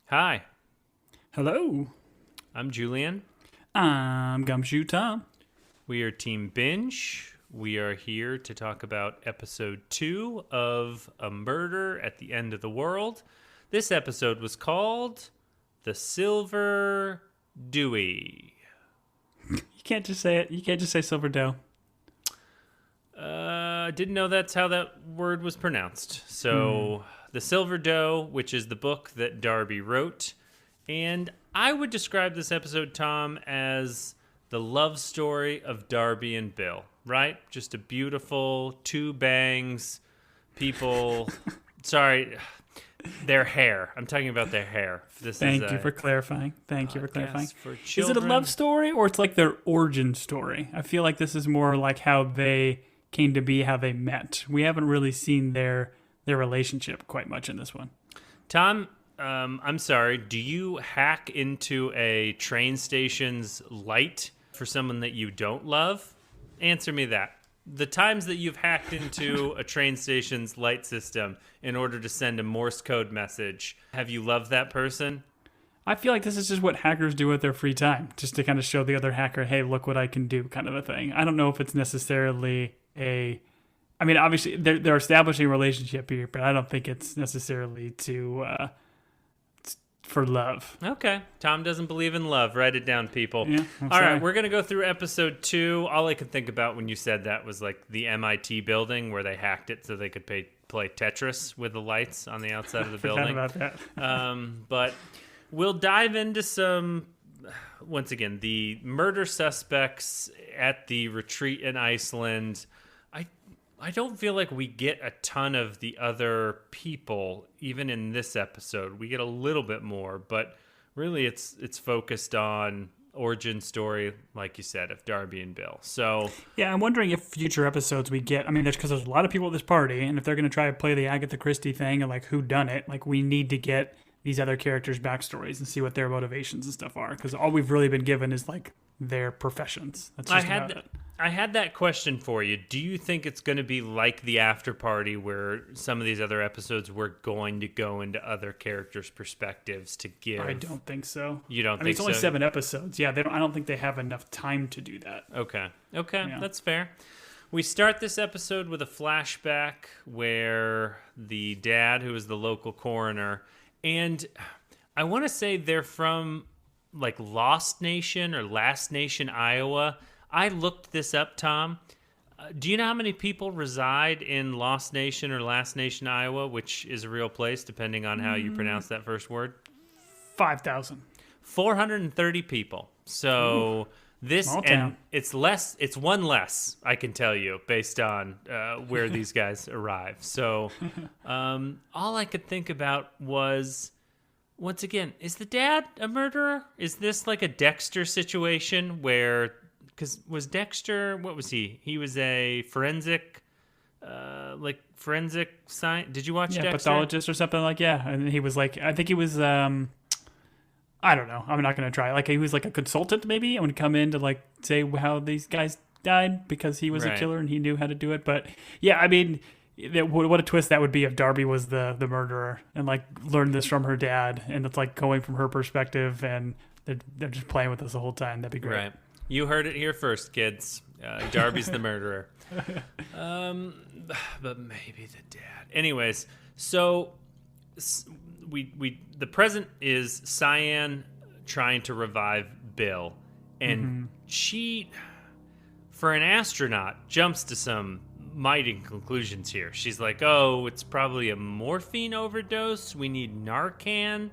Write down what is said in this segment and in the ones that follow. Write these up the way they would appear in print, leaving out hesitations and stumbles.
Hi, Hello, I'm Julian. I'm Gumshoe Tom. We are Team Binge. We are here to talk about episode 2 of A Murder at the End of the World. This episode was called The Silver Dewey. You can't just say it. You can't just say Silver Doe. Didn't know that's how that word was pronounced. So, The Silver Doe, which is the book that Darby wrote. And I would describe this episode, Tom, as the love story of Darby and Bill, right? Just a beautiful two bangs, people. Sorry, their hair. I'm talking about their hair. Thank you for clarifying. Thank you for clarifying. For Is it a love story or it's like their origin story? I feel like this is more like how they came to be, how they met. We haven't really seen their relationship quite much in this one. Tom, I'm sorry. Do you hack into a train station's light for someone that you don't love? Answer me that. The times that you've hacked into a train station's light system in order to send a Morse code message, have you loved that person? I feel like this is just what hackers do with their free time, just to kind of show the other hacker, hey, look what I can do, kind of a thing. I don't know if it's necessarily I mean, obviously, they're establishing a relationship here, but I don't think it's necessarily for love. Okay. Tom doesn't believe in love. Write it down, people. Yeah, All right, we're going to go through episode 2. All I could think about when you said that was like the MIT building where they hacked it so they could play Tetris with the lights on the outside of the building. Forgot about that. But we'll dive into once again, the murder suspects at the retreat in Iceland. I don't feel like we get a ton of the other people, even in this episode. We get a little bit more, but really it's focused on origin story, like you said, of Darby and Bill. So yeah, I'm wondering if future episodes we get. I mean, because there's a lot of people at this party, and if they're going to try to play the Agatha Christie thing and like who done it, like we need to get these other characters' backstories and see what their motivations and stuff are. Because all we've really been given is like their professions. That's just about it. I had that question for you. Do you think it's going to be like the after party where some of these other episodes we're going to go into other characters' perspectives to give? I don't think so. You don't think so? I mean, it's only 7 episodes. Yeah, I don't think they have enough time to do that. Okay, Yeah. That's fair. We start this episode with a flashback where the dad, who is the local coroner, and I want to say they're from like Lost Nation or Last Nation, Iowa. I looked this up, Tom. Do you know how many people reside in Lost Nation or Last Nation, Iowa, which is a real place, depending on how you pronounce that first word? 5,000. 430 people. So this, small and town. it's one less, I can tell you, based on where these guys arrive. So all I could think about was, once again, is the dad a murderer? Is this like a Dexter situation where... Because was Dexter, what was he? He was a forensic science. Did you watch Dexter? Pathologist or something like, yeah. And he was like, I think he was, I don't know. I'm not going to try. Like, he was like a consultant maybe and would come in to like say how these guys died because he was a killer and he knew how to do it. But yeah, I mean, what a twist that would be if Darby was the murderer and like learned this from her dad. And it's like going from her perspective and they're just playing with us the whole time. That'd be great. Right. You heard it here first, kids. Darby's the murderer. But maybe the dad. Anyways, so the present is Cyan trying to revive Bill. And she, for an astronaut, jumps to some mighty conclusions here. She's like, oh, it's probably a morphine overdose. We need Narcan.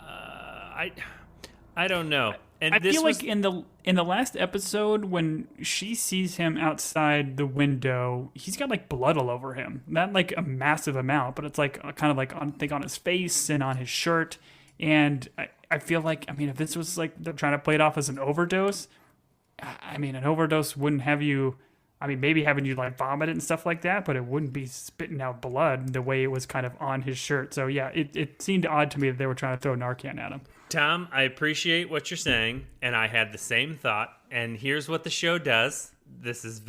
I don't know. And I feel like in the last episode when she sees him outside the window, he's got like blood all over him. Not like a massive amount, but it's like kind of like on his face and on his shirt. And I feel like, I mean, if this was like they're trying to play it off as an overdose, I mean, an overdose wouldn't have you. I mean, maybe having you like vomit it and stuff like that, but it wouldn't be spitting out blood the way it was kind of on his shirt. So yeah, it seemed odd to me that they were trying to throw Narcan at him. Tom, I appreciate what you're saying, and I had the same thought. And here's what the show does. This is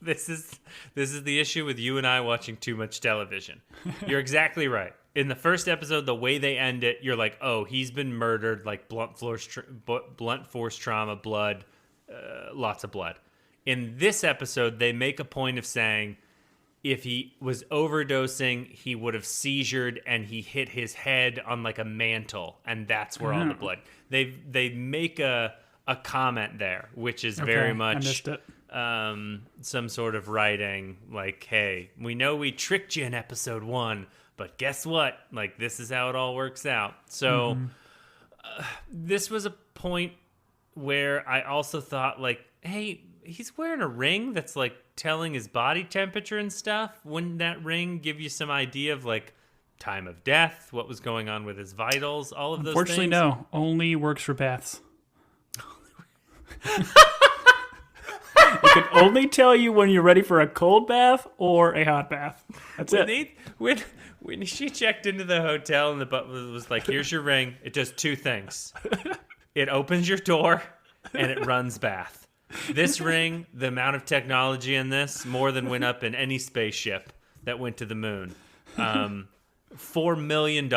the issue with you and I watching too much television. You're exactly right. in the first episode, the way they end it, you're like, oh, he's been murdered, like blunt force trauma, blood, lots of blood. In this episode, they make a point of saying if he was overdosing, he would have seizured and he hit his head on like a mantle, and that's where all the blood. They make a comment there, which is very much I missed it. Some sort of writing like, hey, we know we tricked you in episode 1, but guess what? Like, this is how it all works out. So this was a point where I also thought, like, hey, he's wearing a ring that's like telling his body temperature and stuff. Wouldn't that ring give you some idea of like time of death, what was going on with his vitals, all of those things? Unfortunately, no. Only works for baths. It can only tell you when you're ready for a cold bath or a hot bath. That's it. When she checked into the hotel and the butler was like, here's your ring, it does 2 things. It opens your door and it runs bath. This ring, the amount of technology in this, more than went up in any spaceship that went to the moon. $4 million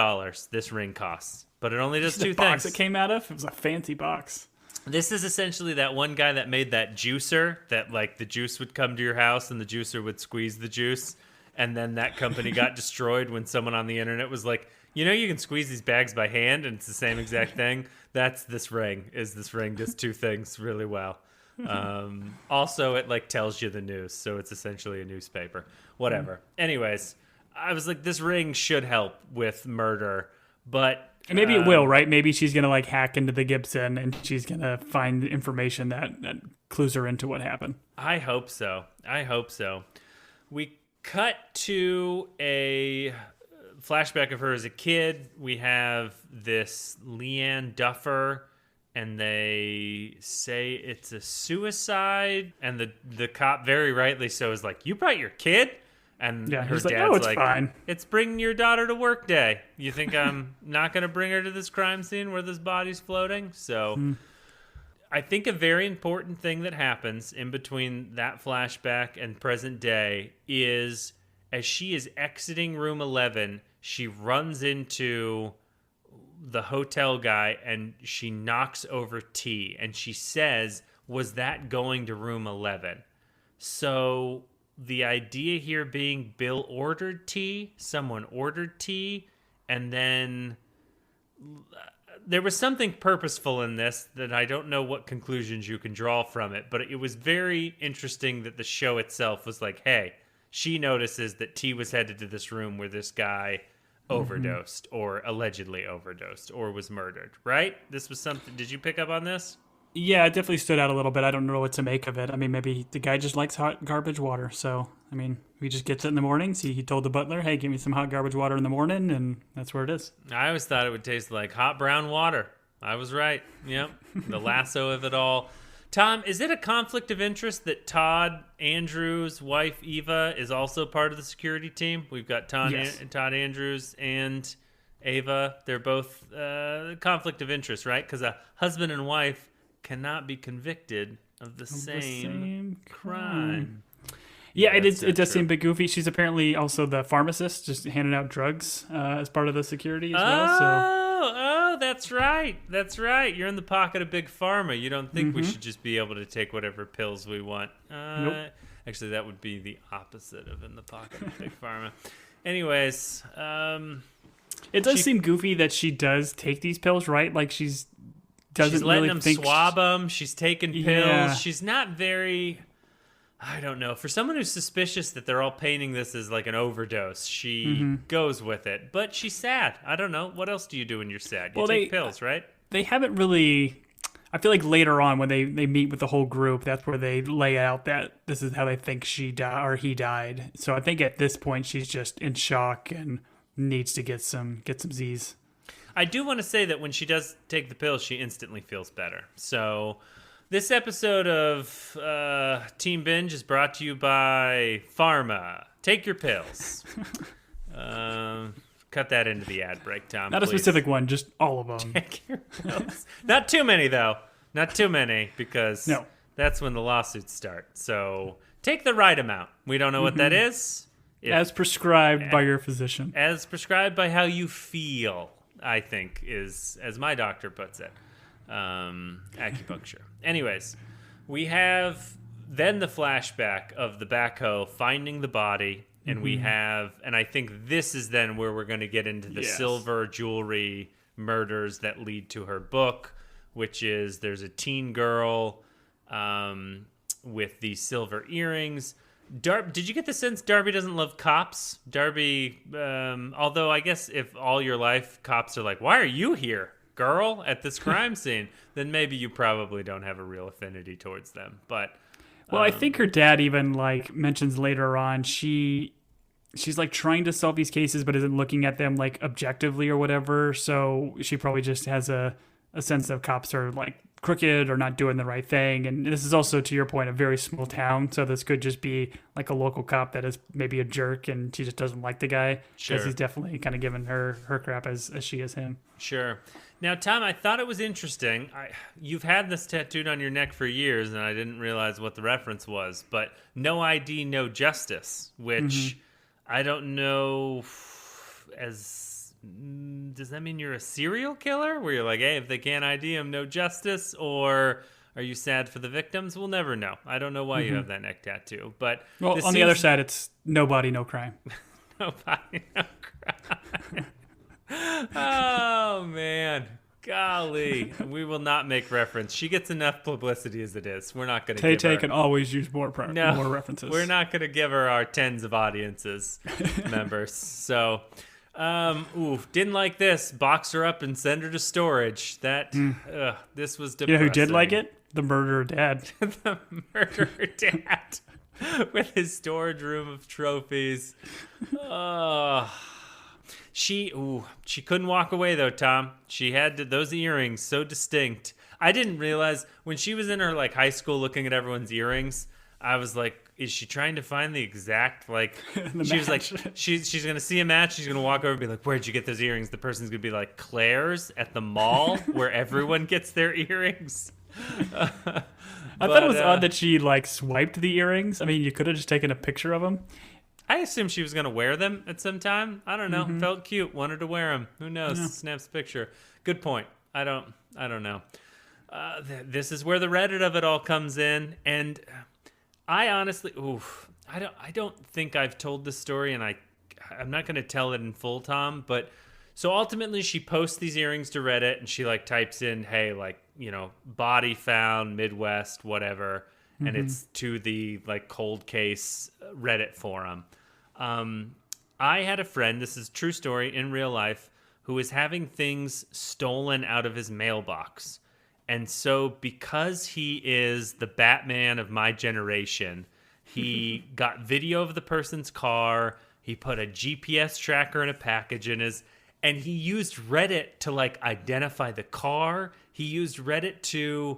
this ring costs, but it only does 2 things. The box it came out of, it was a fancy box. This is essentially that one guy that made that juicer that like the juice would come to your house and the juicer would squeeze the juice. And then that company got destroyed when someone on the internet was like, you know, you can squeeze these bags by hand and it's the same exact thing. That's this ring. This ring does 2 things really well. Also, it like tells you the news. So it's essentially a newspaper. Whatever. Anyways, I was like, this ring should help with murder. But and maybe it will, right? Maybe she's going to like hack into the Gibson and she's going to find information that clues her into what happened. I hope so. We cut to a flashback of her as a kid. We have this Leanne Duffer, and they say it's a suicide. And the cop, very rightly so, is like, you brought your kid? And her dad's like, oh, it's fine. It's bringing your daughter to work day. You think I'm not going to bring her to this crime scene where this body's floating? So I think a very important thing that happens in between that flashback and present day is as she is exiting room 11, she runs into the hotel guy and she knocks over T. And she says, was that going to room 11? So the idea here being Bill ordered tea, someone ordered tea, and then there was something purposeful in this that I don't know what conclusions you can draw from it, but it was very interesting that the show itself was like, hey, she notices that T was headed to this room where this guy overdosed or allegedly overdosed or was murdered, right? This was something, did you pick up on this? Yeah, it definitely stood out a little bit. I don't know what to make of it. I mean, maybe the guy just likes hot garbage water. So, I mean, he just gets it in the morning. See, he told the butler, hey, give me some hot garbage water in the morning, and that's where it is. I always thought it would taste like hot brown water. I was right. Yep. The lasso of it all. Tom, is it a conflict of interest that Todd Andrews' wife, Eva, is also part of the security team? We've got Todd Andrews and Ava. They're both conflict of interest, right? Because a husband and wife cannot be convicted of the same crime. Yeah, it does seem a bit goofy. She's apparently also the pharmacist, just handing out drugs as part of the security as well. Oh, that's right. That's right. You're in the pocket of Big Pharma. You don't think we should just be able to take whatever pills we want. Nope. Actually, that would be the opposite of in the pocket of Big Pharma. Anyways. It does seem goofy that she does take these pills, right? Like she's letting really them swab them. She's taking pills. Yeah. She's not very, I don't know. For someone who's suspicious that they're all painting this as like an overdose, she goes with it. But she's sad. I don't know. What else do you do when you're sad? You take pills, right? They haven't really. I feel like later on when they meet with the whole group, that's where they lay out that this is how they think she died or he died. So I think at this point she's just in shock and needs to get some Z's. I do want to say that when she does take the pills, she instantly feels better. So this episode of Team Binge is brought to you by Pharma. Take your pills. Cut that into the ad break, Tom. Not please. A specific one, just all of them. Take your pills. Not too many, though. Not too many, because that's when the lawsuits start. So take the right amount. We don't know what that is. As prescribed by your physician. As prescribed by how you feel, I think, is, as my doctor puts it, acupuncture. Anyways, we have then the flashback of the backhoe finding the body, and we have, and I think this is then where we're going to get into the silver jewelry murders that lead to her book, which is there's a teen girl with these silver earrings. Did you get the sense Darby doesn't love cops? Darby, although I guess if all your life cops are like, why are you here, girl, at this crime scene, then maybe you probably don't have a real affinity towards them. But well, I think her dad even like mentions later on she's like trying to solve these cases but isn't looking at them like objectively or whatever. So she probably just has a sense of cops are like crooked or not doing the right thing. And this is also, to your point, a very small town. So this could just be like a local cop that is maybe a jerk and she just doesn't like the guy because he's definitely kind of giving her crap as she is him. Sure. Now, Tom, I thought it was interesting. You've had this tattooed on your neck for years, and I didn't realize what the reference was. But no ID, no justice, which I don't know does that mean you're a serial killer? Where you're like, hey, if they can't ID him, no justice? Or are you sad for the victims? We'll never know. I don't know why you have that neck tattoo. But on the other side, it's no body, no crime. No body, no crime. Oh, man. Golly. We will not make reference. She gets enough publicity as it is. We're not going to give her... Tay can always use more references. We're not going to give her our tens of audiences members. So... didn't like this. Box her up and send her to storage. This was depressing. You know who did like it? The murderer dad. The murderer dad with his storage room of trophies. She couldn't walk away though, Tom. She had those earrings so distinct. I didn't realize when she was in her like high school looking at everyone's earrings, I was like, is she trying to find the exact, like, she was like, she's going to see a match. She's going to walk over and be like, where'd you get those earrings? The person's going to be like, Claire's at the mall where everyone gets their earrings. I thought it was odd that she, like, swiped the earrings. I mean, you could have just taken a picture of them. I assumed she was going to wear them at some time. I don't know. Felt cute. Wanted to wear them. Who knows? Yeah. Snaps a picture. Good point. I don't know. This is where the Reddit of it all comes in. And... I honestly, I don't think I've told this story, and I'm not going to tell it in full, Tom. But so ultimately, she posts these earrings to Reddit, and she like types in, "Hey, like body found Midwest, whatever," and it's to the like cold case Reddit forum. I had a friend. This is a true story in real life, who was having things stolen out of his mailbox. And so because he is the Batman of my generation, he got video of the person's car. He put a GPS tracker in a package and he used Reddit to like identify the car. He used Reddit to,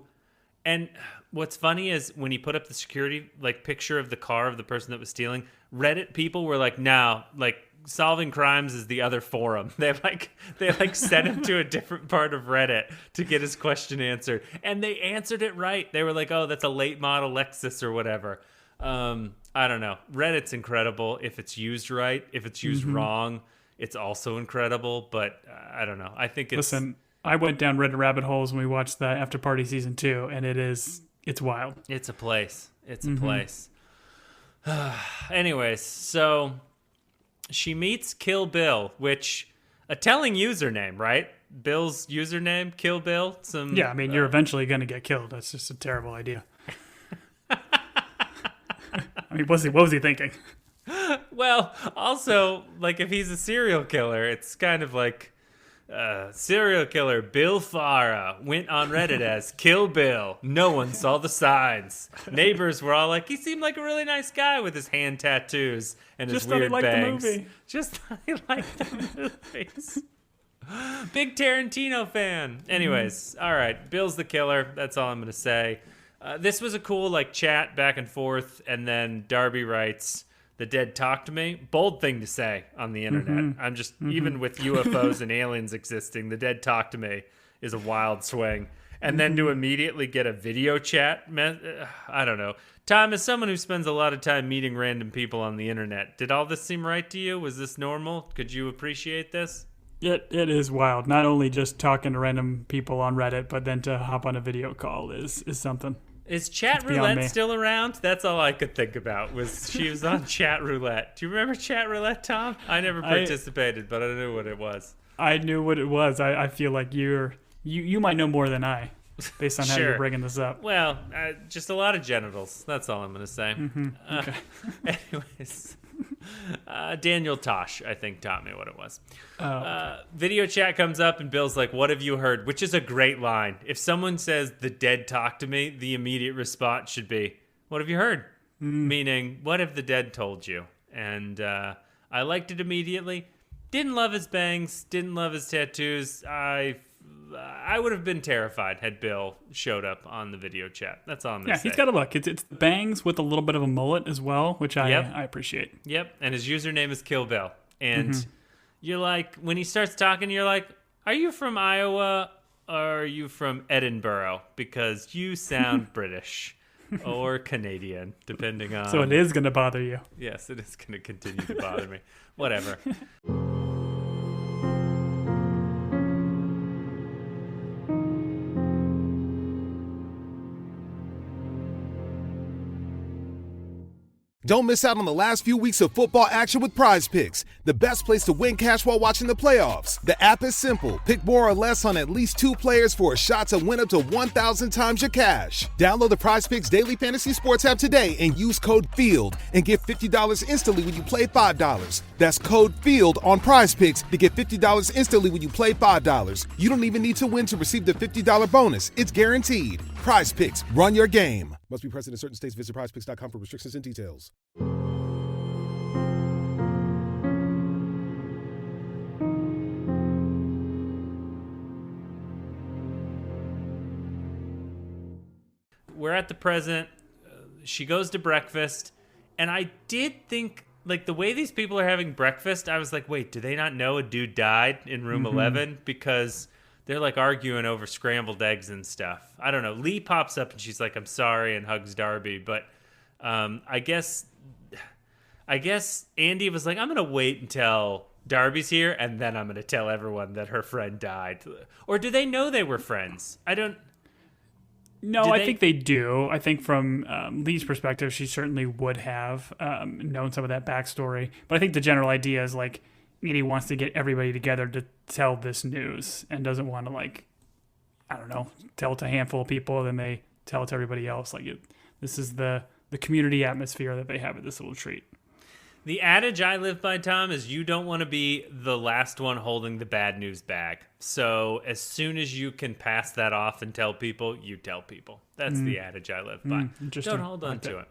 and what's funny is when he put up the security like picture of the car of the person that was stealing, Reddit people were like, no, like solving crimes is the other forum. They sent him to a different part of Reddit to get his question answered. And they answered it right. They were like, oh, that's a late model Lexus or whatever. I don't know. Reddit's incredible if it's used right. If it's used wrong, it's also incredible. But I don't know. I think it's... Listen, I went down Reddit rabbit holes when we watched the After Party Season 2, and it's wild. It's a place. It's a place. Anyways, so... She meets Kill Bill, which a telling username, right? Bill's username, Kill Bill. Yeah, I mean, you're eventually going to get killed. That's just a terrible idea. I mean, what was he thinking? Well, also, like, if he's a serial killer, it's kind of like serial killer Bill Farah went on Reddit as Kill Bill. No one saw the signs. Neighbors were all like, he seemed like a really nice guy with his hand tattoos and his weird bangs. Just thought he liked the movies. Big Tarantino fan. Anyways, all right. Bill's the killer. That's all I'm going to say. This was a cool like chat back and forth. And then Darby writes, the dead talk to me. Bold thing to say on the internet. I'm just, even with UFOs and aliens existing, the dead talk to me is a wild swing. and then to immediately get a video chat. I don't know. Tom, as someone who spends a lot of time meeting random people on the internet, did all this seem right to you? Was this normal? Could you appreciate this? It is wild. Not only just talking to random people on Reddit, but then to hop on a video call is something. Is Chat Roulette still around? That's all I could think about. She was on Chat Roulette. Do you remember Chat Roulette, Tom? I never participated, but I knew what it was. I knew what it was. I feel like you might know more than I, based on how you're bringing this up. Well, just a lot of genitals. That's all I'm going to say. Okay. Anyways, Daniel Tosh, I think, taught me what it was. Okay. Video chat comes up, and Bill's like, "What have you heard?" Which is a great line. If someone says, "The dead talk to me," the immediate response should be, "What have you heard?" Meaning, what have the dead told you? And I liked it immediately. Didn't love his bangs. Didn't love his tattoos. I would have been terrified had Bill showed up on the video chat. That's all I'm going to say. He's got a look. It's bangs with a little bit of a mullet as well, which I appreciate. Yep, and his username is Kill Bill. And you're like, when he starts talking, you're like, are you from Iowa or are you from Edinburgh? Because you sound British or Canadian, depending on... So it is going to bother you. Yes, it is going to continue to bother me. Whatever. Don't miss out on the last few weeks of football action with Prize Picks, the best place to win cash while watching the playoffs. The app is simple. Pick more or less on at least 2 players for a shot to win up to 1,000 times your cash. Download the Prize Picks Daily Fantasy Sports app today and use code FIELD and get $50 instantly when you play $5. That's code FIELD on Prize Picks to get $50 instantly when you play $5. You don't even need to win to receive the $50 bonus. It's guaranteed. Prize Picks. Run your game. Must be present in certain states. Visit prizepicks.com for restrictions and details. We're at the present. She goes to breakfast. And I did think, like, the way these people are having breakfast, I was like, wait, do they not know a dude died in room 11? Because they're, like, arguing over scrambled eggs and stuff. I don't know. Lee pops up and she's like, I'm sorry, and hugs Darby. But I guess Andy was like, I'm going to wait until Darby's here, and then I'm going to tell everyone that her friend died. Or do they know they were friends? I don't... No, I think they do. I think from Lee's perspective, she certainly would have known some of that backstory. But I think the general idea is, like, Andy wants to get everybody together to tell this news and doesn't want to, like, I don't know, tell it to a handful of people, then they tell it to everybody else. Like, this is the community atmosphere that they have at this little treat. The adage I live by, Tom, is you don't want to be the last one holding the bad news bag. So as soon as you can pass that off and tell people, you tell people. That's the adage I live by. Don't hold on to it.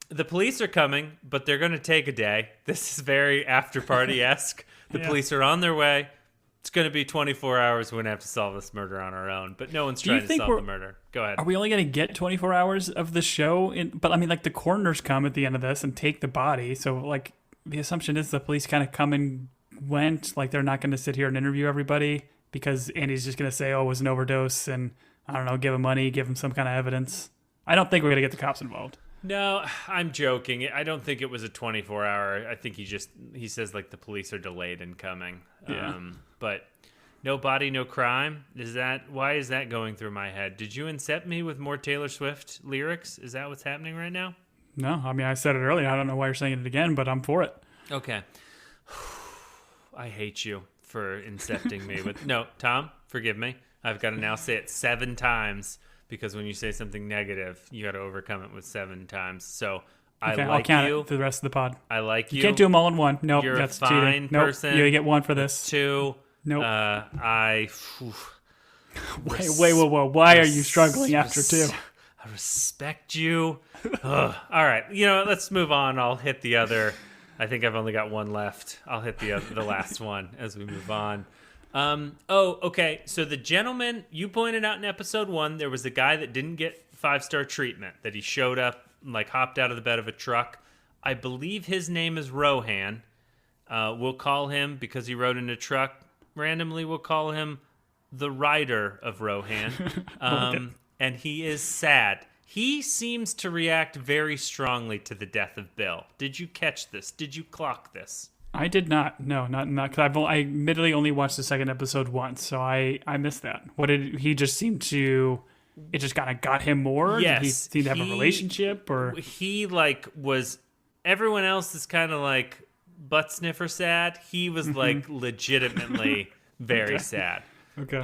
The police are coming, but they're going to take a day. This is very after-party-esque. The police are on their way. It's going to be 24 hours. We're going to have to solve this murder on our own. But no one's trying to solve the murder. Go ahead. Are we only going to get 24 hours of the show? But, I mean, like, the coroners come at the end of this and take the body. So, like, the assumption is the police kind of come and went. Like, they're not going to sit here and interview everybody because Andy's just going to say, oh, it was an overdose. And, I don't know, give him money, give him some kind of evidence. I don't think we're going to get the cops involved. No, I'm joking. I don't think it was a 24-hour. I think he says, like, the police are delayed in coming. Yeah. But no body, no crime. Why is that going through my head? Did you incept me with more Taylor Swift lyrics? Is that what's happening right now? No, I mean, I said it earlier. I don't know why you're saying it again, but I'm for it. Okay. I hate you for incepting me with... No, Tom, forgive me. I've got to now say it 7 times. Because when you say something negative, you got to overcome it with 7 times. So okay, I'll count it for the rest of the pod. I like you. You can't do them all in one. Nope, You're that's a fine cheating. Nope, person. you get 1 for this. 2. Nope. Whoa. Why are you struggling after 2? I respect you. All right. You know, let's move on. I'll hit the other. I think I've only got 1 left. I'll hit the last one as we move on. Okay. So the gentleman you pointed out in episode 1, there was a guy that didn't get 5-star treatment, that he showed up, like hopped out of the bed of a truck. I believe his name is Rohan. We'll call him, because he rode in a truck randomly, we'll call him the writer of Rohan, and he is sad. He seems to react very strongly to the death of Bill. Did you catch this? Did you clock this? I did not. No, not because I admittedly only watched the second episode once, so I missed that. What did he just seem to? It just kind of got him more. Yes, did he seem to have a relationship, or he like was? Everyone else is kind of like butt sniffer sad. He was like legitimately very sad. Okay.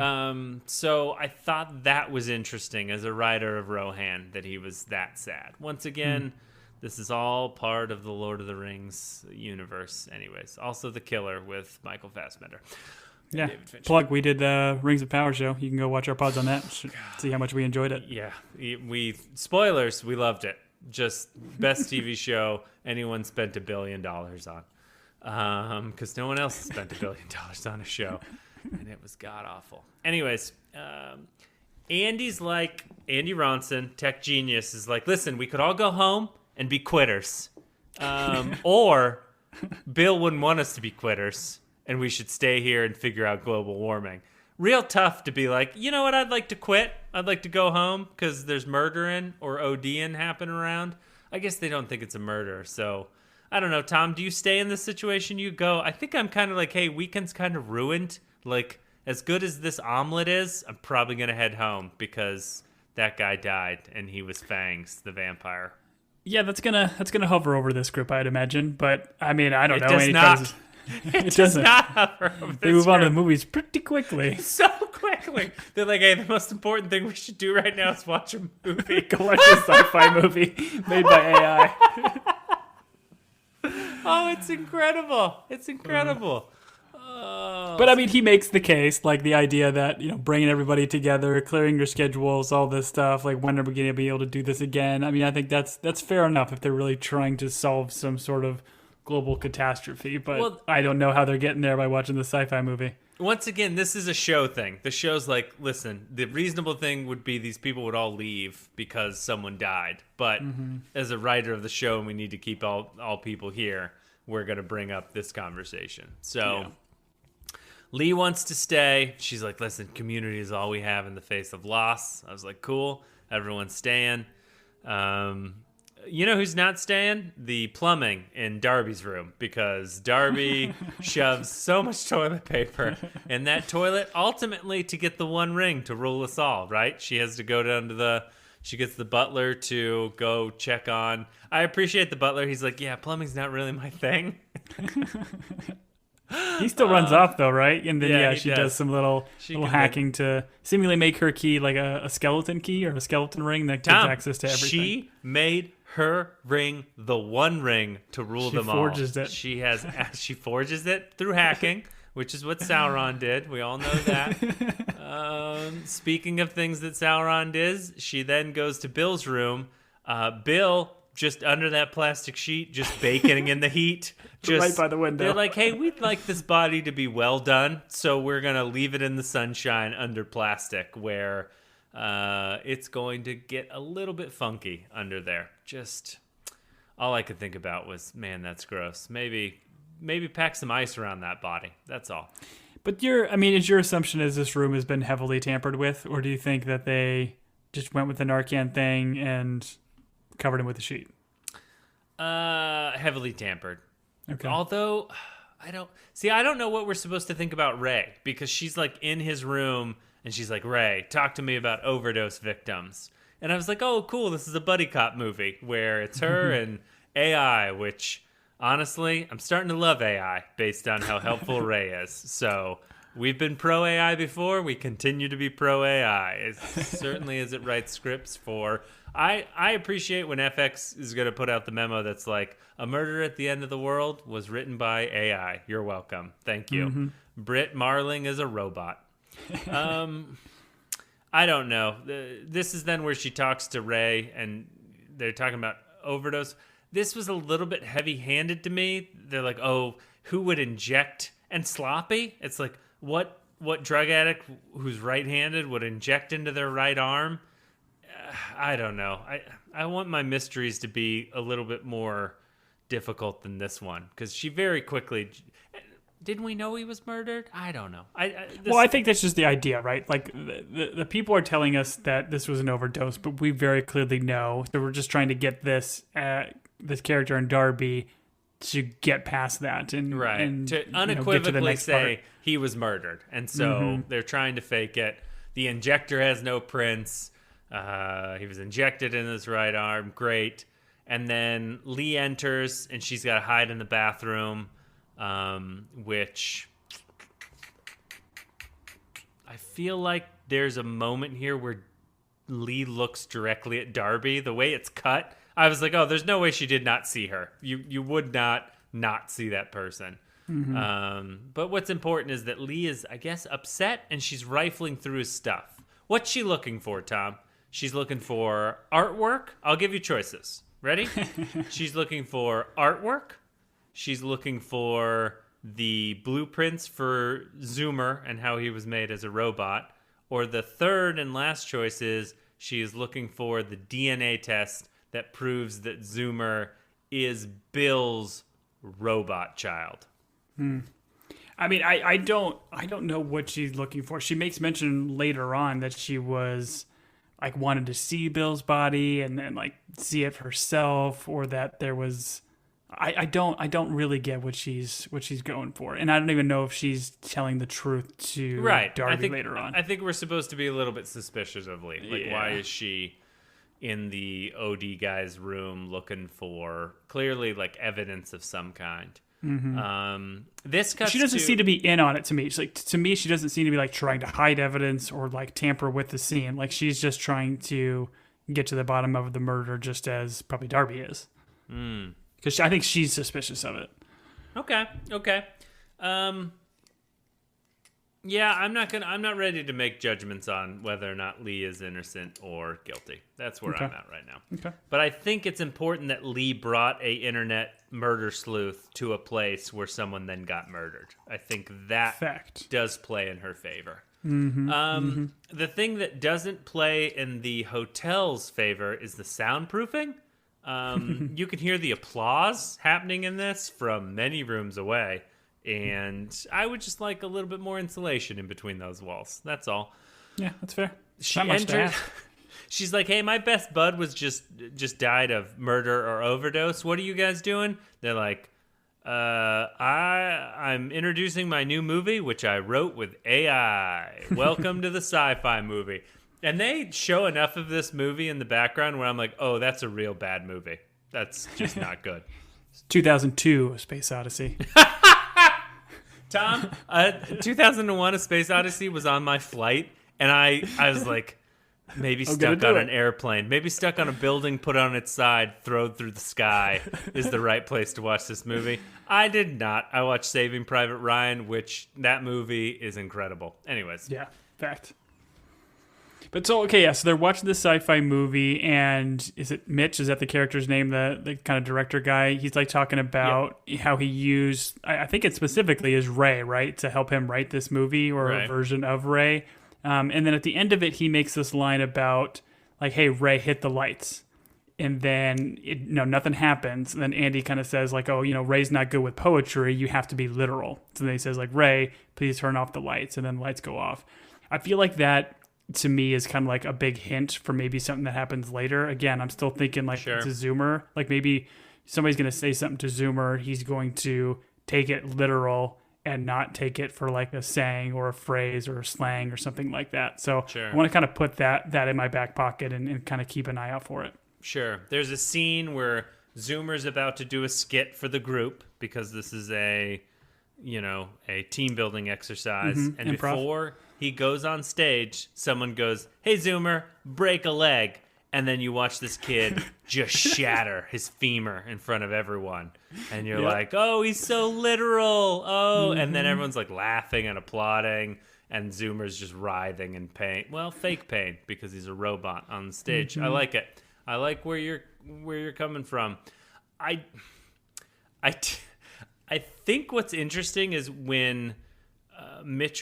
So I thought that was interesting as a writer of Rohan that he was that sad. Once again, this is all part of the Lord of the Rings universe. Anyways, also The Killer with Michael Fassbender. Yeah. Plug. We did the Rings of Power show. You can go watch our pods on that. See how much we enjoyed it. Yeah. Spoilers. We loved it. Just best TV show anyone spent $1 billion on. Because no one else spent $1 billion on a show. And it was god-awful. Anyways, Andy Ronson, tech genius, is like, listen, we could all go home and be quitters. Or Bill wouldn't want us to be quitters, and we should stay here and figure out global warming. Real tough to be like, you know what, I'd like to quit. I'd like to go home because there's murdering or ODing happening around. I guess they don't think it's a murder, so... I don't know, Tom, do you stay in this situation? You go. I think I'm kind of like, hey, weekend's kind of ruined. Like, as good as this omelet is, I'm probably going to head home because that guy died and he was Fangs, the vampire. Yeah, that's gonna hover over this group, I'd imagine. But, I mean, I don't know. Does not. It does not hover over this They move on to the group. movies pretty quickly. So quickly. They're like, hey, the most important thing we should do right now is watch a movie. Go watch a sci-fi movie made by AI. Oh, it's incredible. It's incredible. But I mean, he makes the case, like the idea that, bringing everybody together, clearing your schedules, all this stuff, like when are we going to be able to do this again? I mean, I think that's fair enough if they're really trying to solve some sort of global catastrophe. But I don't know how they're getting there by watching the sci-fi movie. Once again, this is a show thing. The show's like, listen, the reasonable thing would be these people would all leave because someone died. But as a writer of the show, and we need to keep all people here, we're going to bring up this conversation. So Lee wants to stay. She's like, listen, community is all we have in the face of loss. I was like, cool. Everyone's staying. You know who's not staying? The plumbing in Darby's room, because Darby shoves so much toilet paper in that toilet, ultimately to get the one ring to rule us all, right? She has to go down to she gets the butler to go check on. I appreciate the butler. He's like, yeah, plumbing's not really my thing. He still runs off though, right? And then she does some little hacking to seemingly make her key like a skeleton key or a skeleton ring that gives access to everything. She made her ring the one ring to rule them all. She forges it. She forges it through hacking, which is what Sauron did. We all know that. Speaking of things that Sauron did, she then goes to Bill's room. Bill, just under that plastic sheet, just baking in the heat. Just right by the window. They're like, hey, we'd like this body to be well done, so we're going to leave it in the sunshine under plastic where it's going to get a little bit funky under there. Just all I could think about was, man, that's gross. Maybe pack some ice around that body. That's all. But is your assumption is this room has been heavily tampered with, or do you think that they just went with the Narcan thing and covered him with a sheet? Heavily tampered. Okay. Although I don't know what we're supposed to think about Ray, because she's like in his room and she's like, Ray, talk to me about overdose victims. And I was like, oh, cool. This is a buddy cop movie where it's her and AI, which honestly, I'm starting to love AI based on how helpful Ray is. So we've been pro AI before. We continue to be pro AI. Certainly as it writes scripts for. I appreciate when FX is going to put out the memo that's like, A Murder at the End of the World was written by AI. You're welcome. Thank you. Mm-hmm. Britt Marling is a robot. I don't know. This is then where she talks to Ray and they're talking about overdose. This was a little bit heavy-handed to me. They're like, oh, who would inject? And sloppy? It's like, what drug addict who's right-handed would inject into their right arm? I don't know. I want my mysteries to be a little bit more difficult than this one, because she very quickly... didn't we know he was murdered? I don't know. I think that's just the idea, right? Like the people are telling us that this was an overdose, but we very clearly know. So we're just trying to get this character in Darby to get past that and to unequivocally say part. He was murdered, and so they're trying to fake it. The injector has no prints. He was injected in his right arm. Great. And then Lee enters, and she's got to hide in the bathroom, which I feel like there's a moment here where Lee looks directly at Darby. The way it's cut, I was like, oh, there's no way she did not see her. You would not see that person. But what's important is that Lee is, I guess, upset, and she's rifling through his stuff. What's she looking for, Tom? She's looking for artwork. I'll give you choices. Ready? She's looking for artwork. She's looking for the blueprints for Zoomer and how he was made as a robot. Or the third and last choice is she is looking for the DNA test that proves that Zoomer is Bill's robot child. I mean, I don't know what she's looking for. She makes mention later on that she was like wanted to see Bill's body and then like see it herself, or that there was. I don't really get what she's going for, and I don't even know if she's telling the truth to Darby later on. I think we're supposed to be a little bit suspicious of Lee. Like, why is she in the OD guy's room looking for clearly like evidence of some kind? This cuts she doesn't seem to be in on it to me. She's like, to me, she doesn't seem to be like trying to hide evidence or like tamper with the scene. Like she's just trying to get to the bottom of the murder, just as probably Darby is. Because I think she's suspicious of it. Okay. Yeah, I'm not ready to make judgments on whether or not Lee is innocent or guilty. That's where I'm at right now. Okay. But I think it's important that Lee brought a internet murder sleuth to a place where someone then got murdered. I think that does play in her favor. The thing that doesn't play in the hotel's favor is the soundproofing. You can hear the applause happening in this from many rooms away. And I would just like a little bit more insulation in between those walls. That's all. Yeah, that's fair. She entered. She's like, "Hey, my best bud was just died of murder or overdose. What are you guys doing?" They're like, I'm introducing my new movie, which I wrote with AI. Welcome to the sci-fi movie." And they show enough of this movie in the background where I'm like, "Oh, that's a real bad movie. That's just not good." 2002: A Space Odyssey. Tom, 2001: A Space Odyssey was on my flight, and I was like, maybe stuck on an airplane, maybe stuck on a building, put on its side, thrown through the sky is the right place to watch this movie. I did not. I watched Saving Private Ryan, which that movie is incredible. Anyways. Yeah, fact. But so they're watching this sci-fi movie, and is it Mitch? Is that the character's name? The kind of director guy. He's like talking about how he used. I think it specifically is Ray, right, to help him write this movie or a version of Ray. And then at the end of it, he makes this line about like, "Hey, Ray, hit the lights," and then nothing happens. And then Andy kind of says like, "Oh, Ray's not good with poetry. You have to be literal." So then he says like, "Ray, please turn off the lights," and then the lights go off. I feel like that, to me, is kind of like a big hint for maybe something that happens later. Again, I'm still thinking like it's a Zoomer. Like maybe somebody's going to say something to Zoomer. He's going to take it literal and not take it for like a saying or a phrase or a slang or something like that. So I want to kind of put that in my back pocket and kind of keep an eye out for it. Sure. There's a scene where Zoomer's about to do a skit for the group because this is a team building exercise. And Improv. Before he goes on stage, someone goes, "Hey, Zoomer, break a leg." And then you watch this kid just shatter his femur in front of everyone. And you're like, "Oh, he's so literal. Oh." And then everyone's like laughing and applauding. And Zoomer's just writhing in pain. Well, fake pain because he's a robot on the stage. I like it. I like where you're coming from. I think what's interesting is when Mitch,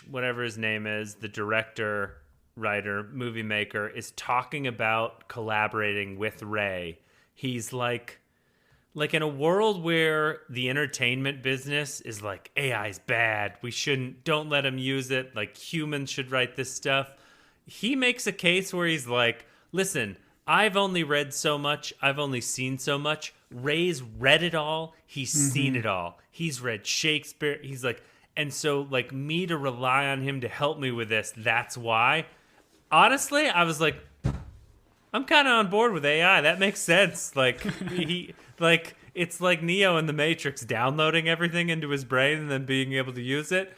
whatever his name is, the director, writer, movie maker, is talking about collaborating with Ray. He's like, like in a world where the entertainment business is like AI's bad, don't let them use it, like humans should write this stuff. He makes a case where he's like, listen, I've only read so much, I've only seen so much. Ray's read it all, he's seen it all. He's read Shakespeare, he's like, and so like me to rely on him to help me with this, that's why. Honestly, I was like, I'm kind of on board with AI. That makes sense. Like it's like Neo in the Matrix downloading everything into his brain and then being able to use it.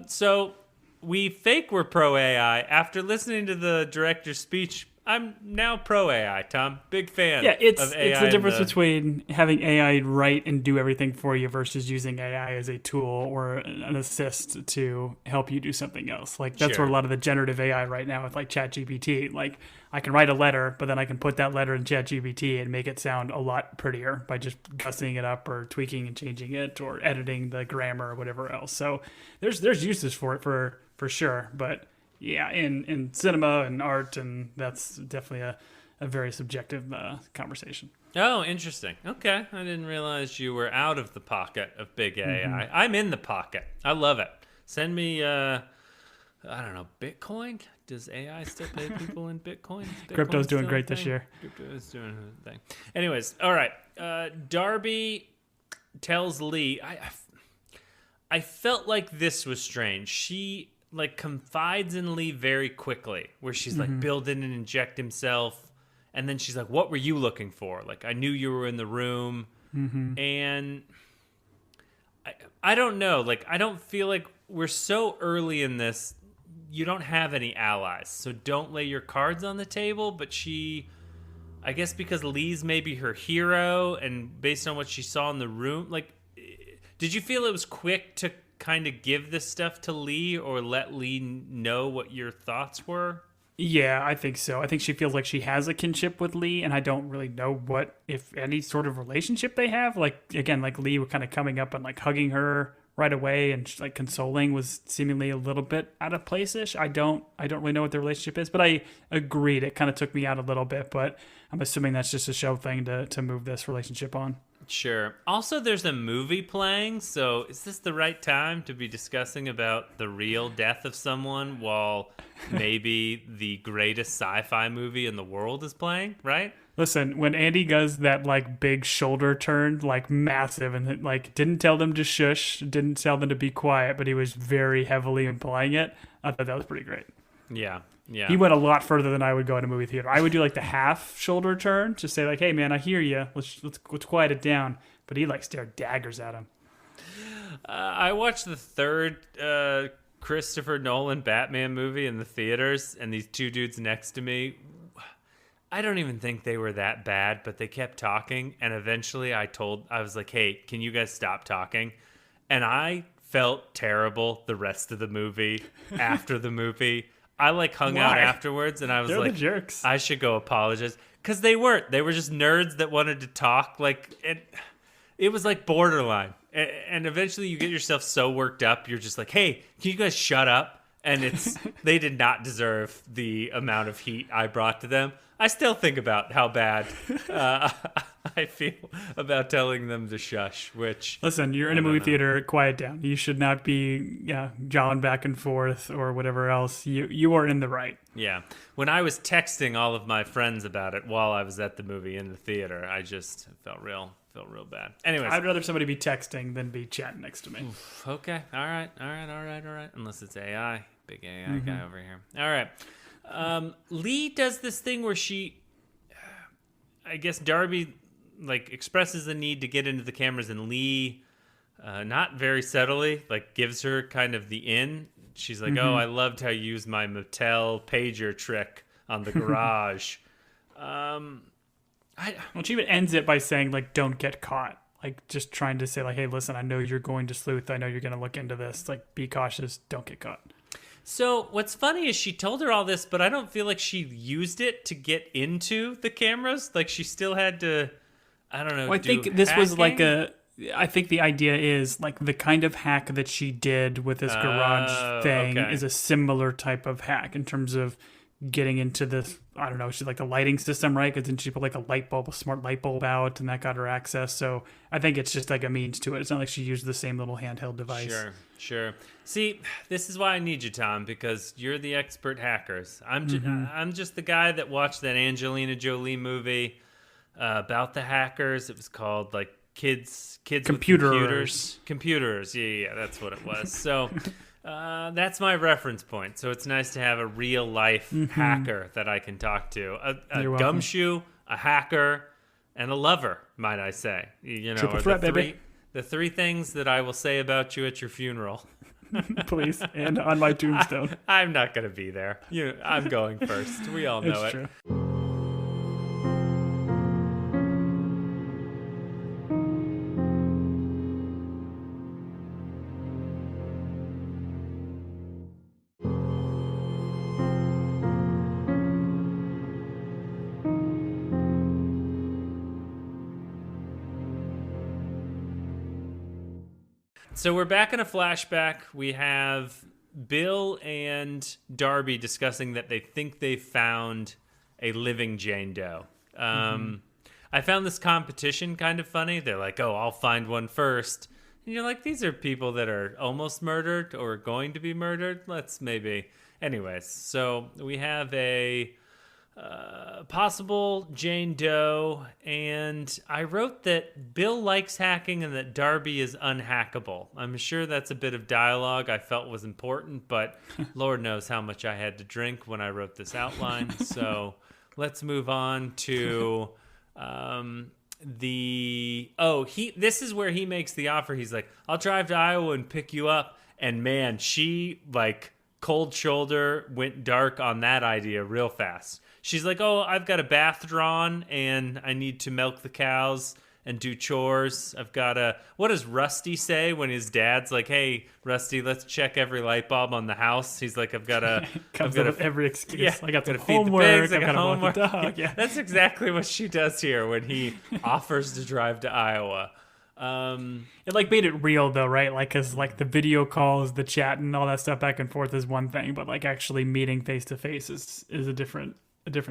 So we fake we're pro AI. After listening to the director's speech, I'm now pro AI, Tom. Big fan. Yeah, it's of AI. It's the difference between having AI write and do everything for you versus using AI as a tool or an assist to help you do something else. Like that's Sure. where a lot of the generative AI right now with like ChatGPT. Like I can write a letter, but then I can put that letter in ChatGPT and make it sound a lot prettier by just gussing it up or tweaking and changing it or editing the grammar or whatever else. So there's uses for it for sure, but yeah, in cinema and art, and that's definitely a very subjective conversation. Oh, interesting. Okay. I didn't realize you were out of the pocket of big AI. I'm in the pocket. I love it. Send me, I don't know, Bitcoin? Does AI still pay people in Bitcoin? Crypto's doing great this year. Crypto is doing a thing. Anyways, all right. Darby tells Lee, I felt like this was strange. She like confides in Lee very quickly, where she's like, Bill didn't inject himself, and then she's like, what were you looking for? Like, I knew you were in the room. And I don't know, like I don't feel like we're so early in this, you don't have any allies, so don't lay your cards on the table. But I guess because Lee's maybe her hero, and based on what she saw in the room, like, did you feel it was quick to kind of give this stuff to Lee or let Lee know what your thoughts were? Yeah, I think so. I think she feels like she has a kinship with Lee, and I don't really know what, if any, sort of relationship they have. Like, again, like Lee were kind of coming up and like hugging her right away and like consoling was seemingly a little bit out of place-ish. I don't really know what their relationship is, but I agreed. It kind of took me out a little bit, but I'm assuming that's just a show thing to move this relationship on. Sure. Also, there's a movie playing, so is this the right time to be discussing about the real death of someone while maybe the greatest sci-fi movie in the world is playing, right? Listen, when Andy does that like big shoulder turn, like massive, and like didn't tell them to shush, didn't tell them to be quiet, but he was very heavily implying it, I thought that was pretty great. Yeah. Yeah. He went a lot further than I would go in a movie theater. I would do like the half shoulder turn, just say like, "Hey man, I hear you. Let's quiet it down." But he like stared daggers at him. I watched the third Christopher Nolan Batman movie in the theaters, and these two dudes next to me, I don't even think they were that bad, but they kept talking, and eventually I was like, "Hey, can you guys stop talking?" And I felt terrible the rest of the movie after the movie. I like hung out afterwards, and I was They're like, the jerks. I should go apologize. Because they weren't. They were just nerds that wanted to talk. Like, it was like borderline. And eventually you get yourself so worked up, you're just like, hey, can you guys shut up? And they did not deserve the amount of heat I brought to them. I still think about how bad I feel about telling them to shush, which... Listen, you're in a movie theater, quiet down. You should not be jawing back and forth or whatever else. You are in the right. Yeah. When I was texting all of my friends about it while I was at the movie in the theater, I just felt real bad. Anyways. I'd rather somebody be texting than be chatting next to me. Oof, okay. All right. Unless it's AI. Big AI guy over here. All right. Lee does this thing where I guess Darby like expresses the need to get into the cameras, and Lee, not very subtly, like gives her kind of the in. She's like, "Oh, I loved how you used my Mattel pager trick on the garage." Well, she even ends it by saying like, "Don't get caught." Like just trying to say like, "Hey, listen, I know you're going to sleuth. I know you're going to look into this. Like, be cautious. Don't get caught." So what's funny is she told her all this, but I don't feel like she used it to get into the cameras. Like she still had to, I don't know. Well, I think this was like I think the idea is like the kind of hack that she did with this garage thing is a similar type of hack in terms of getting into this, I don't know, she's like the lighting system, right? Because then she put like a smart light bulb out, and that got her access. So I think it's just like a means to it. It's not like she used the same little handheld device. Sure. See, this is why I need you, Tom, because you're the expert hackers. I'm just the guy that watched that Angelina Jolie movie about the hackers. It was called like Kids Computers. with Computers. Yeah, that's what it was. So that's my reference point. So it's nice to have a real life hacker that I can talk to. A gumshoe, a hacker, and a lover, might I say. You know, Triple threat, baby. The three things that I will say about you at your funeral. Please, and on my tombstone. I'm not going to be there. I'm going first. We all know it. True. So we're back in a flashback. We have Bill and Darby discussing that they think they found a living Jane Doe. I found this competition kind of funny. They're like, oh, I'll find one first. And you're like, these are people that are almost murdered or going to be murdered. Let's maybe... Anyways, so we have a possible Jane Doe, and I wrote that Bill likes hacking and that Darby is unhackable. I'm sure that's a bit of dialogue I felt was important, but Lord knows how much I had to drink when I wrote this outline. So let's move on to this is where he makes the offer. He's like, I'll drive to Iowa and pick you up. And man, she like cold shoulder went dark on that idea real fast. She's like, oh, I've got a bath drawn and I need to milk the cows and do chores. What does Rusty say when his dad's like, hey, Rusty, let's check every light bulb on the house? He's like, I've got to every excuse. Yeah, I got to feed homework. the pigs. I got homework. homework. The dog. Yeah. That's exactly what she does here when he offers to drive to Iowa. It like made it real though, right? Like, cause like the video calls, the chat, and all that stuff back and forth is one thing, but like actually meeting face to face is a different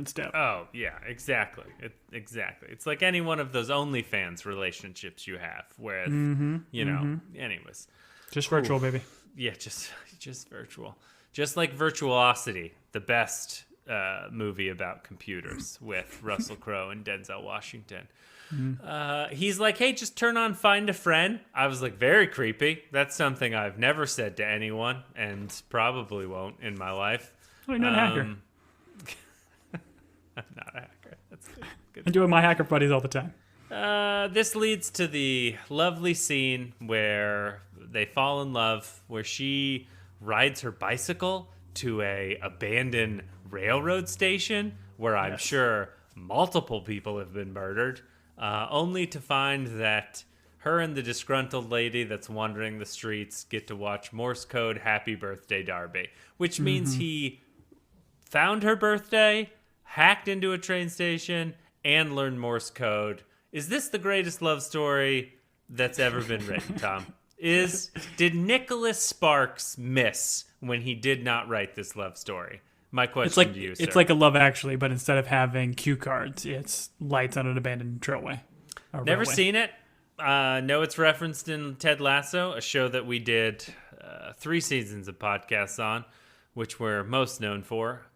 step. Oh yeah, exactly. Exactly. It's like any one of those OnlyFans relationships you have, where anyways, just virtual, baby. Yeah, just virtual. Just like Virtuosity, the best movie about computers with Russell Crowe and Denzel Washington. He's like, hey, just turn on Find a Friend. I was like, very creepy. That's something I've never said to anyone and probably won't in my life. Oh, you're not a hacker. I'm not a hacker. That's good. I do it with my hacker buddies all the time. This leads to the lovely scene where they fall in love, where she rides her bicycle to a abandoned railroad station where I'm sure multiple people have been murdered. Only to find that her and the disgruntled lady that's wandering the streets get to watch Morse code Happy Birthday Darby, which means he found her birthday, hacked into a train station, and learned Morse code. Is this the greatest love story that's ever been written, Tom? Did Nicholas Sparks miss when he did not write this love story? My question to you, sir. It's like a Love Actually, but instead of having cue cards, it's lights on an abandoned trailway. Never seen it. Know it's referenced in Ted Lasso, a show that we did 3 seasons of podcasts on, which we're most known for.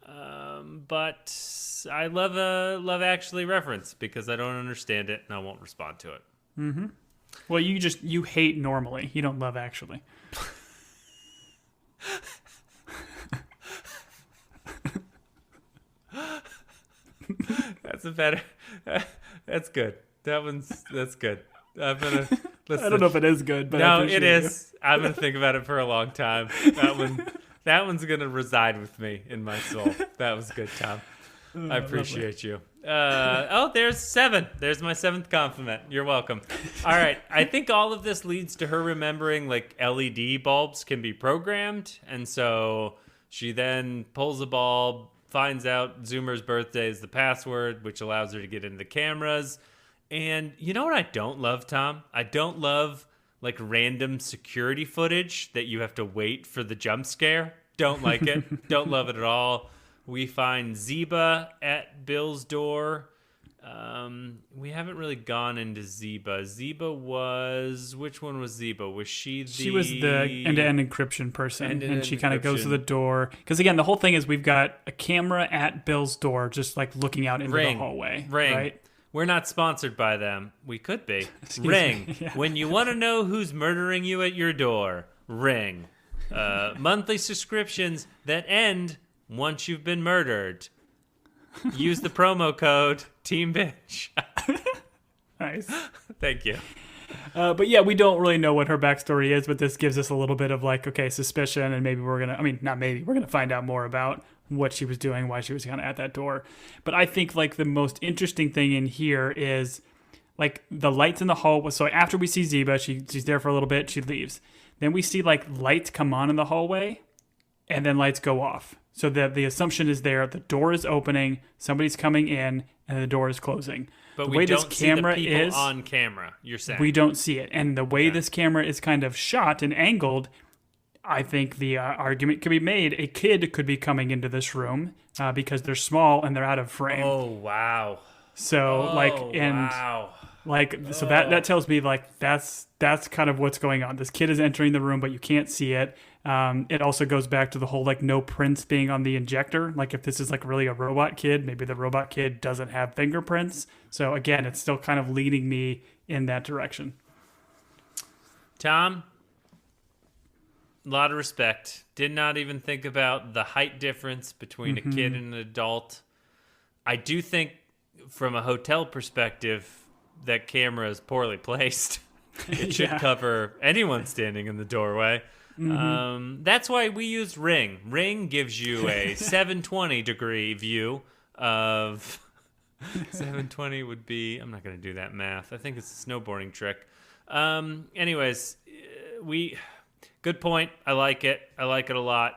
But I love a Love Actually reference because I don't understand it and I won't respond to it. Mm-hmm. Well, you hate Normally. You don't love Actually. That's good. That's good. I'm gonna listen. I don't know if it is good, but no, it is. I'm gonna think about it for a long time. That one's gonna reside with me in my soul. That was good, Tom. I appreciate you. There's 7. There's my 7th compliment. You're welcome. All right. I think all of this leads to her remembering like LED bulbs can be programmed, and so she then pulls a bulb, finds out Zoomer's birthday is the password, which allows her to get into the cameras. And you know what I don't love, Tom? I don't love like random security footage that you have to wait for the jump scare. Don't like it. Don't love it at all. We find Zeba at Bill's door. We haven't really gone into Zeba. Which one was Zeba? Was she the... She was the end-to-end encryption person, End-to-end and she kind of goes to encryption. the door. Because again, the whole thing is we've got a camera at Bill's door, just like looking out into the hallway. Ring. Right? We're not sponsored by them. We could be. Ring. Yeah. When you want to know who's murdering you at your door, ring. Monthly subscriptions that end once you've been murdered. Use the promo code Team Binge. Nice. Thank you. But yeah, we don't really know what her backstory is, but this gives us a little bit of like, okay, suspicion, and maybe we're gonna find out more about what she was doing, why she was kind of at that door. But I think like the most interesting thing in here is like the lights in the hall. So after we see Zeba, she's there for a little bit, she leaves. Then we see like lights come on in the hallway, and then lights go off. So that the assumption is there, the door is opening, somebody's coming in, and the door is closing. But the we way don't this see the camera people is on camera, you're saying. we don't see it. And the way this camera is kind of shot and angled, I think the argument could be made. A kid could be coming into this room because they're small and they're out of frame. Oh, wow. So Wow. So that tells me like that's kind of what's going on. This kid is entering the room, but you can't see it. It also goes back to the whole like no prints being on the injector. Like if this is like really a robot kid, maybe the robot kid doesn't have fingerprints. So again, it's still kind of leading me in that direction. Tom, a lot of respect. Did not even think about the height difference between a kid and an adult. I do think from a hotel perspective, that camera is poorly placed. It should cover anyone standing in the doorway. That's why we use Ring. Ring gives you a 720 degree view of... 720 would be... I'm not going to do that math. I think it's a snowboarding trick. Anyways, good point. I like it. I like it a lot.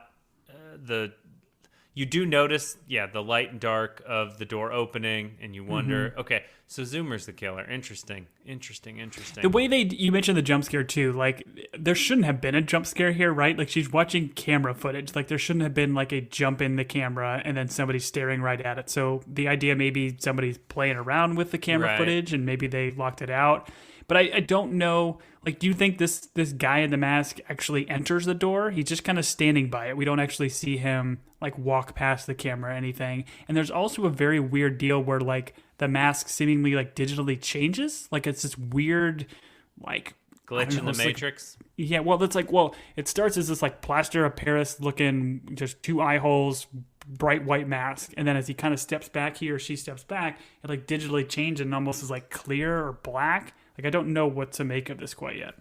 You do notice, the light and dark of the door opening, and you wonder, okay, so Zoomer's the killer. Interesting. The way you mentioned the jump scare too, like there shouldn't have been a jump scare here, right? Like she's watching camera footage. Like there shouldn't have been like a jump in the camera and then somebody staring right at it. So the idea maybe somebody's playing around with the camera footage and maybe they locked it out. But I don't know, like, do you think this guy in the mask actually enters the door? He's just kind of standing by it. We don't actually see him, like, walk past the camera or anything. And there's also a very weird deal where, like, the mask seemingly, like, digitally changes. Like, it's this weird, like... Glitch in the Matrix? Like, yeah, well, it's like, it starts as this, like, plaster of Paris looking, just two eye holes, bright white mask. And then as he kind of steps back, he or she steps back, it, like, digitally changes and almost is, like, clear or black. Like, I don't know what to make of this quite yet.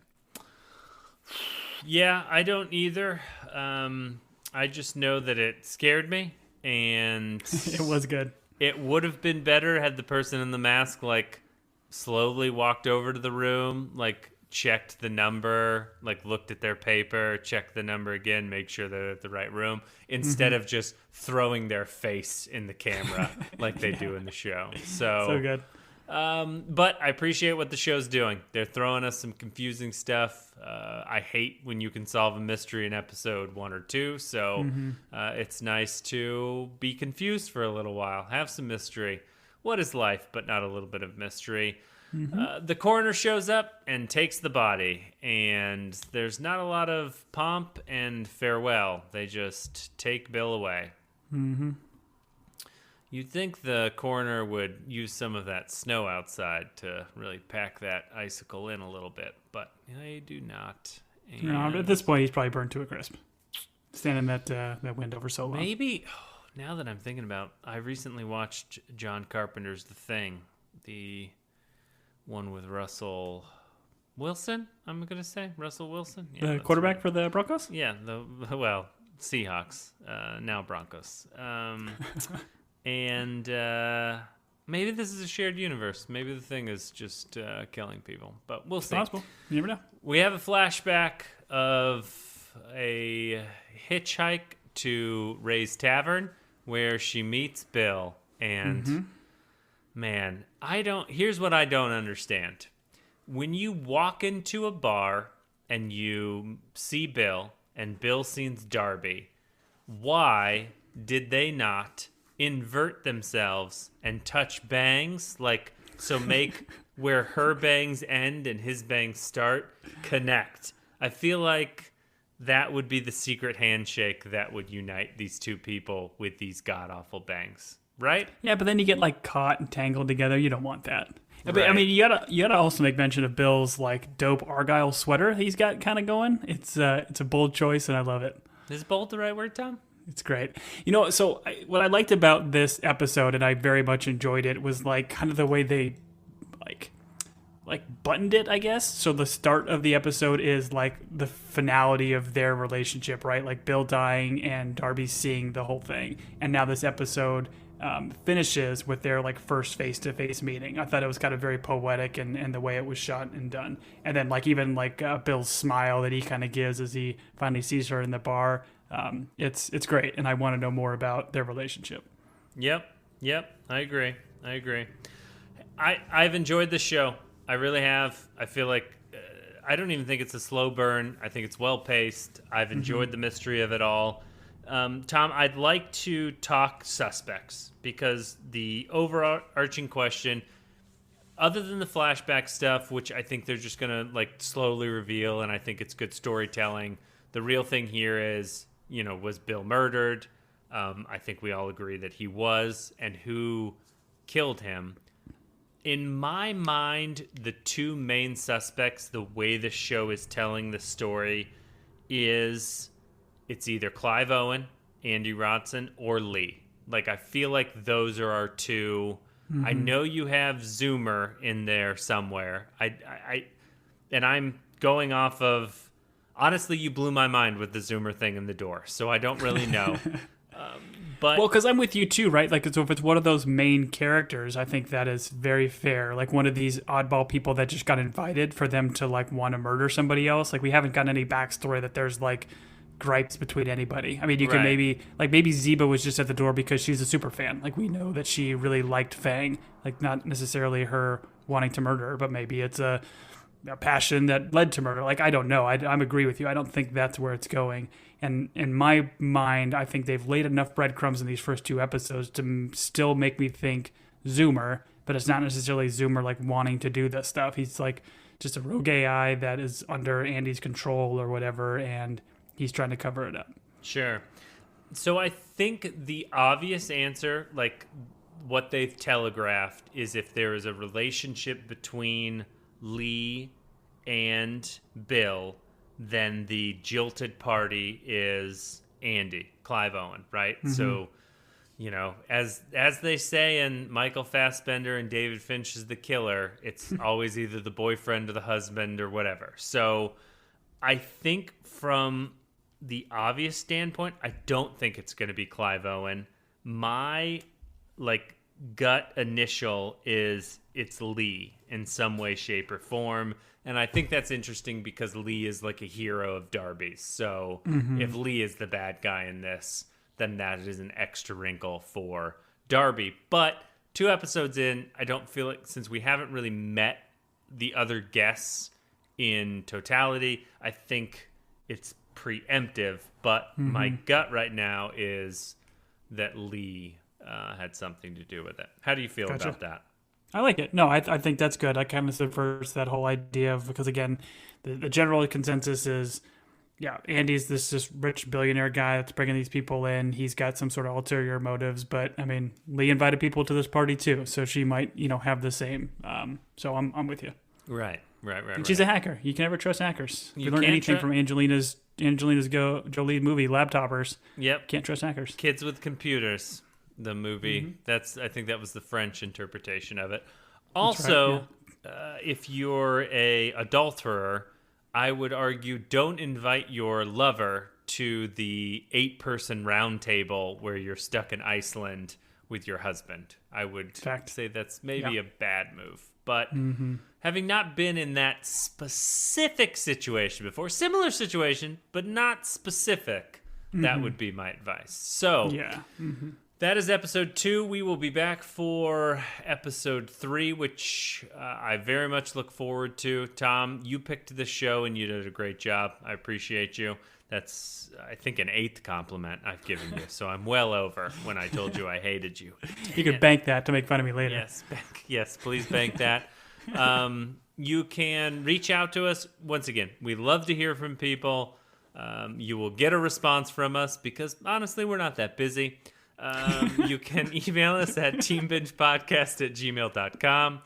Yeah, I don't either. I just know that it scared me, and... It was good. It would have been better had the person in the mask, like, slowly walked over to the room, like, checked the number, like, looked at their paper, checked the number again, make sure they're at the right room, instead of just throwing their face in the camera like they do in the show. So good. But I appreciate what the show's doing. They're throwing us some confusing stuff. I hate when you can solve a mystery in episode 1 or 2, so it's nice to be confused for a little while. Have some mystery. What is life but not a little bit of mystery? The coroner shows up and takes the body, and there's not a lot of pomp and farewell. They just take Bill away. You'd think the coroner would use some of that snow outside to really pack that icicle in a little bit, but they do not. No, at this point, he's probably burned to a crisp. Standing that window for so long. Maybe, now that I'm thinking about, I recently watched John Carpenter's The Thing, the one with Russell Wilson, I'm going to say. Russell Wilson? Yeah, the quarterback for the Broncos? Yeah, Seahawks, now Broncos. And maybe this is a shared universe. Maybe the Thing is just killing people. But we'll see. Possible. You never know. We have a flashback of a hitchhike to Ray's Tavern where she meets Bill. And, man, here's what I don't understand. When you walk into a bar and you see Bill and Bill sees Darby, why did they not invert themselves and touch bangs? Like, so make where her bangs end and his bangs start connect. I feel like that would be the secret handshake that would unite these two people with these god-awful bangs, right? Yeah, but then you get like caught and tangled together. You don't want that. But I Right. mean, you gotta also make mention of Bill's like dope Argyle sweater he's got kind of going. It's a bold choice, and I love it. Is bold the right word, Tom? It's great. So what I liked about this episode, and I very much enjoyed it, was like kind of the way they like buttoned it, I guess. So the start of the episode is like the finality of their relationship, right? Like Bill dying and Darby seeing the whole thing. And now this episode finishes with their like first face-to-face meeting. I thought it was kind of very poetic and the way it was shot and done. And then like even like Bill's smile that he kind of gives as he finally sees her in the bar. It's great. And I want to know more about their relationship. Yep. I agree. I've enjoyed the show. I really have. I feel like I don't even think it's a slow burn. I think it's well paced. I've enjoyed the mystery of it all. Tom, I'd like to talk suspects because the overarching question, other than the flashback stuff, which I think they're just going to like slowly reveal, and I think it's good storytelling. The real thing here is, was Bill murdered? I think we all agree that he was, and who killed him. In my mind, the two main suspects, the way the show is telling the story, is it's either Clive Owen, Andy Rodson, or Lee. Like, I feel like those are our two. I know you have Zoomer in there somewhere. And I'm going off of, honestly, you blew my mind with the Zoomer thing in the door, so I don't really know. But Well, because I'm with you too, right? Like, so if it's one of those main characters, I think that is very fair. Like one of these oddball people that just got invited for them to like want to murder somebody else. Like we haven't gotten any backstory that there's like gripes between anybody. I mean, you can Right. maybe Zeba was just at the door because she's a super fan. Like we know that she really liked Fang. Like not necessarily her wanting to murder her, but maybe it's a passion that led to murder. Like I don't know. I'm agree with you. I don't think that's where it's going. And in my mind, I think they've laid enough breadcrumbs in these first two episodes to still make me think Zoomer, but it's not necessarily Zoomer like wanting to do this stuff. He's like just a rogue AI that is under Andy's control or whatever, and he's trying to cover it up. Sure. So I think the obvious answer, like what they've telegraphed, is if there is a relationship between Lee and Bill, then the jilted party is Andy, Clive Owen, right? So, as they say in Michael Fassbender and David Finch's The Killer, it's always either the boyfriend or the husband or whatever. So I think from the obvious standpoint, I don't think it's going to be Clive Owen. My gut initial is it's Lee in some way, shape, or form. And I think that's interesting because Lee is like a hero of Darby's. So if Lee is the bad guy in this, then that is an extra wrinkle for Darby. But 2 episodes in, I don't feel like, since we haven't really met the other guests in totality, I think it's preemptive. But my gut right now is that Lee had something to do with it. How do you feel about that? I like it. No, I think that's good. I kind of subverts that whole idea of, because again, the general consensus is, yeah, Andy's this just rich billionaire guy that's bringing these people in. He's got some sort of ulterior motives, but I mean, Lee invited people to this party too, so she might, have the same. So I'm with you. Right. And she's a hacker. You can never trust hackers. If you learn can't anything from Angelina's Jolie movie, Laptoppers. Yep. Can't trust hackers. Kids with Computers, the movie. I think that was the French interpretation of it. Also, if you're a adulterer, I would argue don't invite your lover to the 8-person round table where you're stuck in Iceland with your husband. I would say that's maybe a bad move. But having not been in that specific situation before, similar situation, but not specific, that would be my advice. So that is episode 2. We will be back for episode 3, which I very much look forward to. Tom, you picked this show and you did a great job. I appreciate you. That's, I think, an 8th compliment I've given you. So I'm well over when I told you I hated you. You could bank that to make fun of me later. Yes, please bank that. You can reach out to us. Once again, we love to hear from people. You will get a response from us because, honestly, we're not that busy. You can email us at teambingepodcast@gmail.com.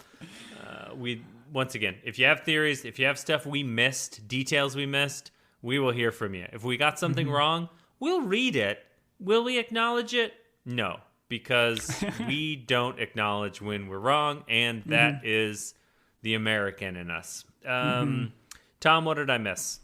Once again, if you have theories, if you have stuff we missed, details we missed, we will hear from you. If we got something wrong, we'll read it. Will we acknowledge it? No, because we don't acknowledge when we're wrong, and that is the American in us. Tom, what did I miss?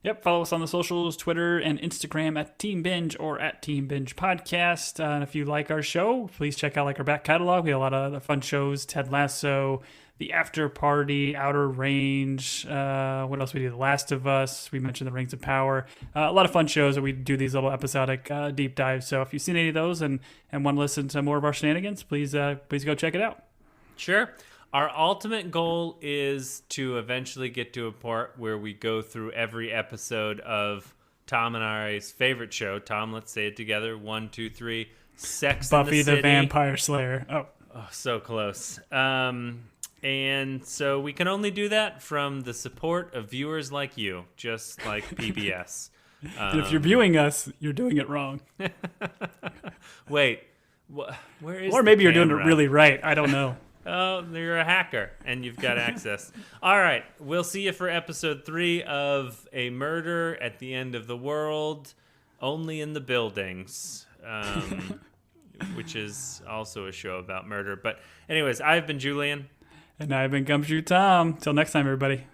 Yep, follow us on the socials, Twitter and Instagram at Team Binge or at Team Binge Podcast. And if you like our show, please check out our back catalog. We have a lot of fun shows: Ted Lasso, The After Party, Outer Range. What else we do? The Last of Us. We mentioned The Rings of Power. A lot of fun shows that we do these little episodic deep dives. So if you've seen any of those and want to listen to more of our shenanigans, please go check it out. Sure. Our ultimate goal is to eventually get to a part where we go through every episode of Tom and I's favorite show. Tom, let's say it together. 1, 2, 3. Sex Buffy and the City. Vampire Slayer. Oh, so close. And so we can only do that from the support of viewers like you, just like PBS. And if you're viewing us, you're doing it wrong. Wait, where is Or maybe you're camera? doing it really right. I don't know. Oh, you're a hacker, and you've got access. All right, we'll see you for episode 3 of A Murder at the End of the World, Only in the Buildings, which is also a show about murder. But anyways, I've been Julian. And I've been Gumshoe Tom. Till next time, everybody.